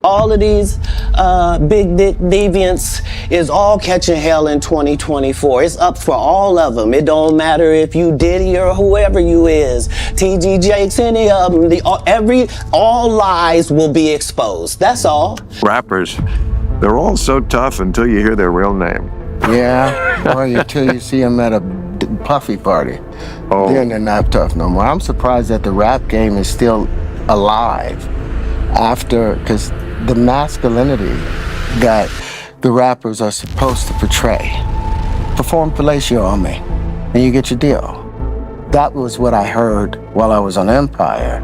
All of these big dick deviants is all catching hell in 2024. It's up for all of them. It don't matter if you Diddy or whoever you is, TG Jakes, any of them. All lies will be exposed. That's all. Rappers, they're all so tough until you hear their real name. Yeah, or until you see them at a puffy party. Oh. Then they're not tough no more. I'm surprised that the rap game is still alive because the masculinity that the rappers are supposed to portray. Perform fellatio on me, and you get your deal. That was what I heard while I was on Empire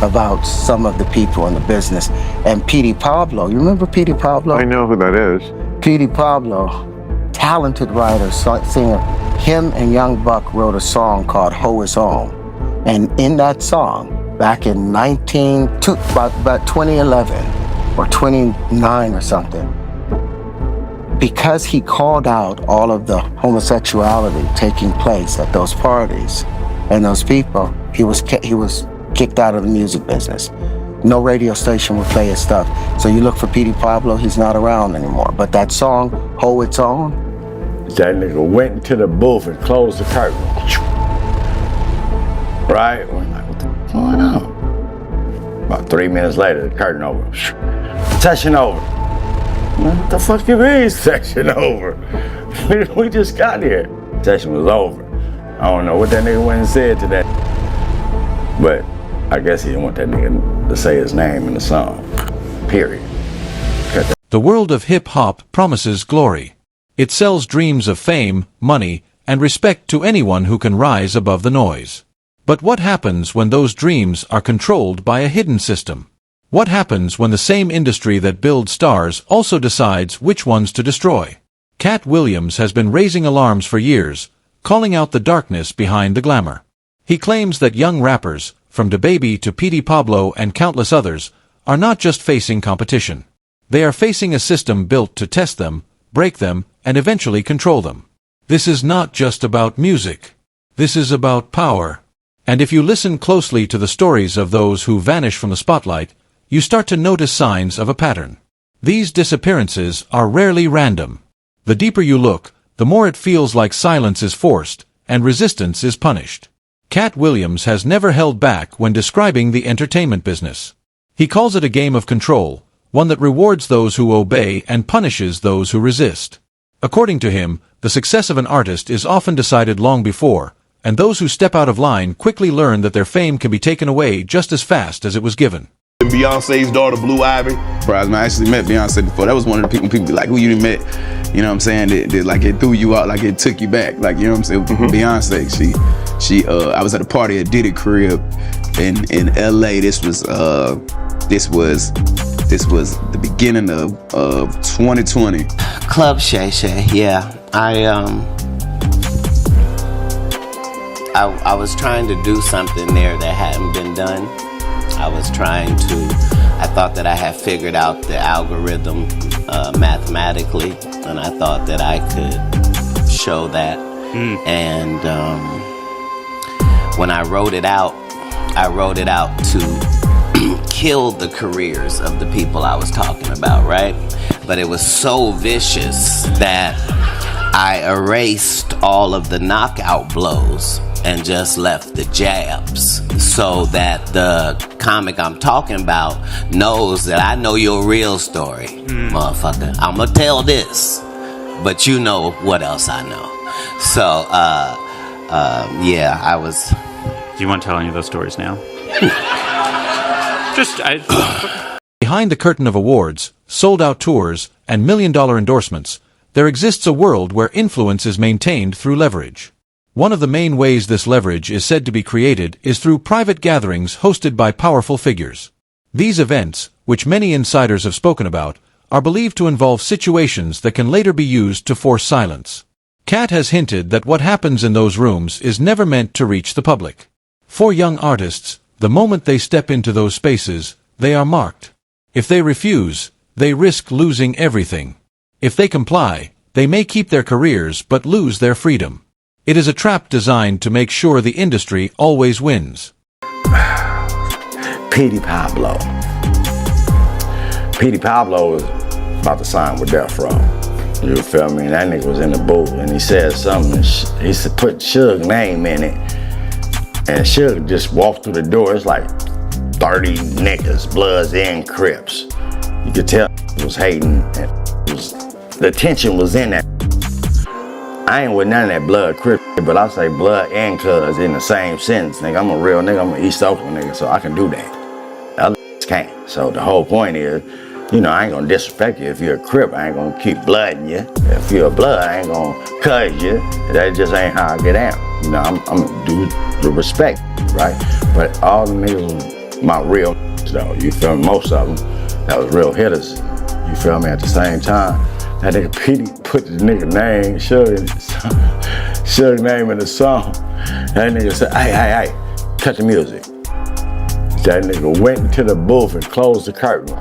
about some of the people in the business. And Petey Pablo, you remember Petey Pablo? I know who that is. Petey Pablo, talented writer, singer. Him and Young Buck wrote a song called Ho Is On. And in that song, back in about 2011 or 29 or something, because he called out all of the homosexuality taking place at those parties and those people, he was kicked out of the music business. No radio station would play his stuff. So you look for Petey Pablo, he's not around anymore. But that song, Ho It's On, that nigga went into the booth and closed the curtain. Right? We're like, what the fuck going on? About 3 minutes later, the curtain over. Session over. Man, what the fuck you mean, session over? We just got here. Session was over. I don't know what that nigga went and said to that. But I guess he didn't want that nigga to say his name in the song. Period. The world of hip-hop promises glory. It sells dreams of fame, money, and respect to anyone who can rise above the noise. But what happens when those dreams are controlled by a hidden system? What happens when the same industry that builds stars also decides which ones to destroy? Katt Williams has been raising alarms for years, calling out the darkness behind the glamour. He claims that young rappers, from DaBaby to Petey Pablo and countless others, are not just facing competition. They are facing a system built to test them, break them, and eventually control them. This is not just about music. This is about power. And if you listen closely to the stories of those who vanish from the spotlight, you start to notice signs of a pattern. These disappearances are rarely random. The deeper you look, the more it feels like silence is forced, and resistance is punished. Katt Williams has never held back when describing the entertainment business. He calls it a game of control, one that rewards those who obey and punishes those who resist. According to him, the success of an artist is often decided long before, and those who step out of line quickly learn that their fame can be taken away just as fast as it was given. Beyonce's daughter, Blue Ivy. I actually met Beyonce before. That was one of the people be like, who you done met? You know what I'm saying? Like it threw you out, like it took you back. Like, you know what I'm saying? Beyonce, I was at a party at Diddy crib in LA. This was the beginning of 2020. Club Shay Shay, yeah. I was trying to do something there that hadn't been done. I thought that I had figured out the algorithm mathematically, and I thought that I could show that. And when I wrote it out to kill the careers of the people I was talking about, right? But it was so vicious that I erased all of the knockout blows and just left the jabs, so that the comic I'm talking about knows that I know your real story, motherfucker. I'm gonna tell this, but you know what else I know. So, yeah, I was... Do you want to tell any of those stories now? Behind the curtain of awards, sold-out tours, and million-dollar endorsements, there exists a world where influence is maintained through leverage. One of the main ways this leverage is said to be created is through private gatherings hosted by powerful figures. These events, which many insiders have spoken about, are believed to involve situations that can later be used to force silence. Katt has hinted that what happens in those rooms is never meant to reach the public. For young artists, the moment they step into those spaces, they are marked. If they refuse, they risk losing everything. If they comply, they may keep their careers but lose their freedom. It is a trap designed to make sure the industry always wins. Petey Pablo. Petey Pablo was about to sign with Death Row. You feel me? And that nigga was in the booth and he said something. He said put Suge's name in it. And Suge just walked through the door. It's like 30 niggas, Bloods and Crips. You could tell he was hating. And the tension was in that. I ain't with none of that Blood Crip, but I say Blood and Cuz in the same sentence. Nigga, I'm a real nigga. I'm an East Oakland nigga, so I can do that. The other can't. So the whole point is, you know, I ain't gonna disrespect you. If you're a Crip, I ain't gonna keep blooding you. If you're a Blood, I ain't gonna cuz you. That just ain't how I get down. You know, I'm gonna do the respect, right? But all the niggas, my real though, you feel me? Most of them, that was real hitters. You feel me? At the same time, that nigga Petey put the nigga name, Suge's name in the song. That nigga said, hey, cut the music. That nigga went into the booth and closed the curtain.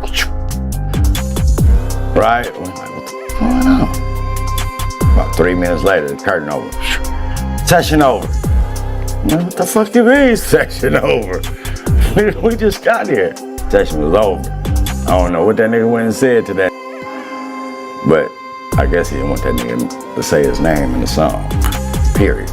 Right? We're like, what the fuck going on? About 3 minutes later, the curtain over. Session over. Man, what the fuck you mean, session over? We just got here. Session was over. I don't know what that nigga went and said to that. But I guess he didn't want that nigga to say his name in the song. Period.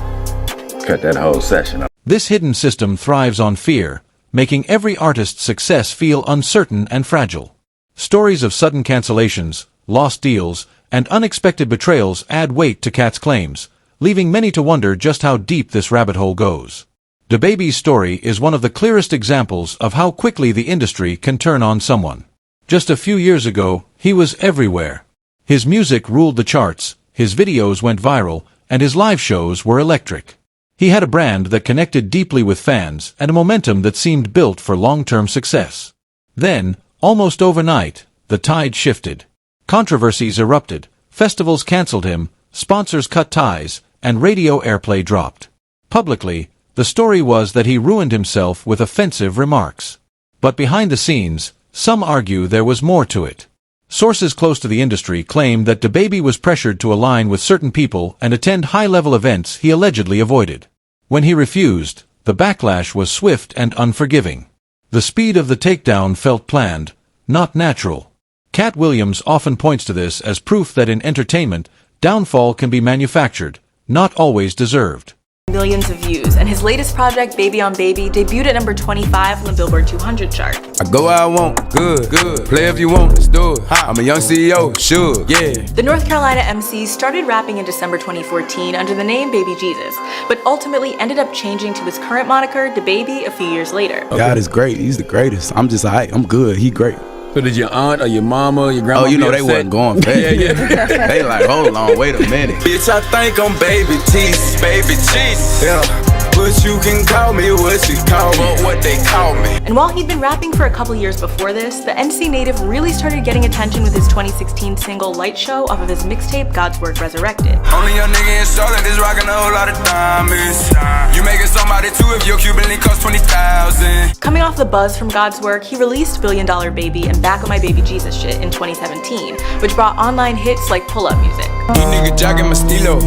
Cut that whole session up. This hidden system thrives on fear, making every artist's success feel uncertain and fragile. Stories of sudden cancellations, lost deals, and unexpected betrayals add weight to Katt's claims, leaving many to wonder just how deep this rabbit hole goes. DaBaby's story is one of the clearest examples of how quickly the industry can turn on someone. Just a few years ago, he was everywhere. His music ruled the charts, his videos went viral, and his live shows were electric. He had a brand that connected deeply with fans and a momentum that seemed built for long-term success. Then, almost overnight, the tide shifted. Controversies erupted, festivals canceled him, sponsors cut ties, and radio airplay dropped. Publicly, the story was that he ruined himself with offensive remarks. But behind the scenes, some argue there was more to it. Sources close to the industry claim that DaBaby was pressured to align with certain people and attend high-level events he allegedly avoided. When he refused, the backlash was swift and unforgiving. The speed of the takedown felt planned, not natural. Katt Williams often points to this as proof that in entertainment, downfall can be manufactured, not always deserved. Millions of views, and his latest project, Baby on Baby, debuted at number 25 on the Billboard 200 chart. I go where I want, good. Play if you want, let's do it. I'm a young CEO, sure, yeah. The North Carolina MC started rapping in December 2014 under the name Baby Jesus, but ultimately ended up changing to his current moniker, DaBaby, a few years later. God is great. He's the greatest. I'm just alright. I'm good. He great. So did your aunt or your mama or your grandma? Oh, you know they wasn't going fast. Yeah. They like, hold on, wait a minute. Bitch, I think I'm baby Jesus, baby Jesus. Yeah. But you can call me what you call me, what they call me. And while he'd been rapping for a couple years before this, the NC native really started getting attention with his 2016 single Light Show off of his mixtape God's Work Resurrected. Only young nigga in Charlotte is rocking a whole lot of diamonds. You make it somebody too if your Cuban link costs 20,000. Coming off the buzz from God's Work, he released $1 Billion Baby and Back on My Baby Jesus Shit in 2017, which brought online hits like pull-up music. You nigga jogging my stilo.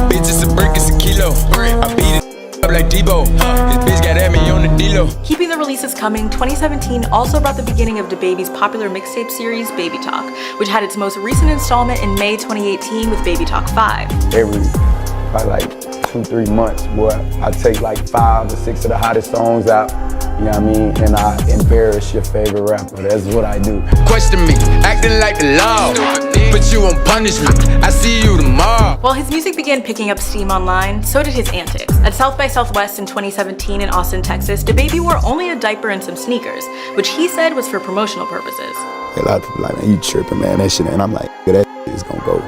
Bitch, it's a brick, it's a kilo. I beat it up like Debo. This bitch got at me on the D-Lo. Keeping the releases coming, 2017 also brought the beginning of DaBaby's popular mixtape series, Baby Talk, which had its most recent installment in May 2018 with Baby Talk 5. Every, probably like 2-3 months, boy, I take like 5 or 6 of the hottest songs out, you know what I mean? And I embarrass your favorite rapper. That's what I do. Question me, acting like the law, but you won't punish me. I see you tomorrow. While his music began picking up steam online, so did his antics. At South by Southwest in 2017 in Austin, Texas, DaBaby wore only a diaper and some sneakers, which he said was for promotional purposes. A lot of people like, man, you tripping, man, that shit. And I'm like, that shit is gonna go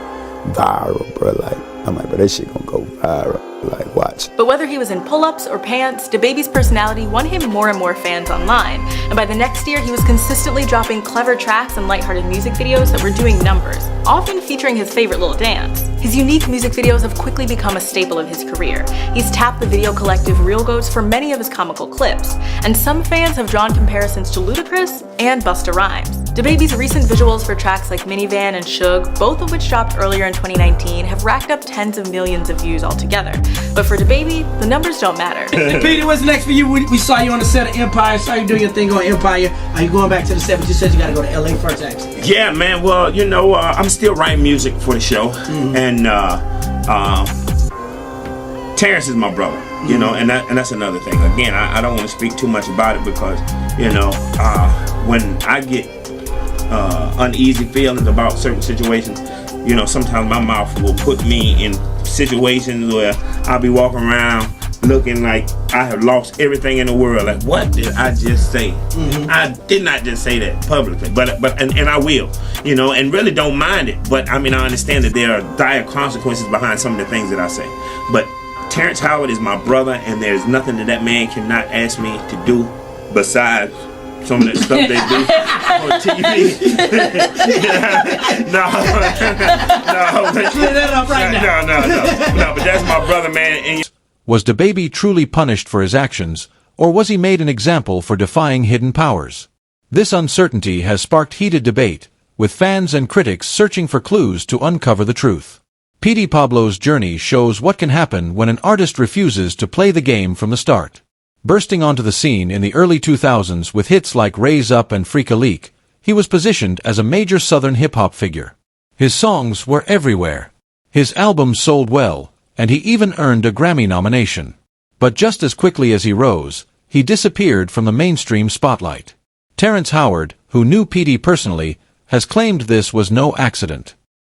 viral, bro. Like, I'm like, bro, that shit gonna go viral. Like, watch. But whether he was in pull-ups or pants, DaBaby's personality won him more and more fans online. And by the next year, he was consistently dropping clever tracks and lighthearted music videos that were doing numbers, often featuring his favorite little dance. His unique music videos have quickly become a staple of his career. He's tapped the video collective Real Goats for many of his comical clips, and some fans have drawn comparisons to Ludacris and Busta Rhymes. DaBaby's recent visuals for tracks like Minivan and Suge, both of which dropped earlier in 2019, have racked up tens of millions of views altogether. But for DaBaby, the numbers don't matter. Petey, what's next for you? We saw you on the set of Empire, saw you doing your thing on Empire. Are you going back to the set, but you said you gotta go to LA first, actually? Yeah, man, well, you know, I'm still writing music for the show, and Terrence is my brother, you know, and that's another thing. Again, I don't want to speak too much about it because, you know, when I get uneasy feelings about certain situations, you know, sometimes my mouth will put me in situations where I'll be walking around looking like I have lost everything in the world. Like, what did I just say? I did not just say that publicly, but I will, you know, and really don't mind it. But I mean, I understand that there are dire consequences behind some of the things that I say. But Terrence Howard is my brother, and there's nothing that man cannot ask me to do besides some of that stuff they do on TV. Clear that up right now. No, but that's my brother, man. And Was DaBaby truly punished for his actions, or was he made an example for defying hidden powers? This uncertainty has sparked heated debate, with fans and critics searching for clues to uncover the truth. Petey Pablo's journey shows what can happen when an artist refuses to play the game from the start. Bursting onto the scene in the early 2000s with hits like Raise Up and Freak a Leak, he was positioned as a major Southern hip-hop figure. His songs were everywhere. His albums sold well, and he even earned a Grammy nomination. But just as quickly as he rose, he disappeared from the mainstream spotlight. Terrence Howard, who knew Petey personally, has claimed this was no accident.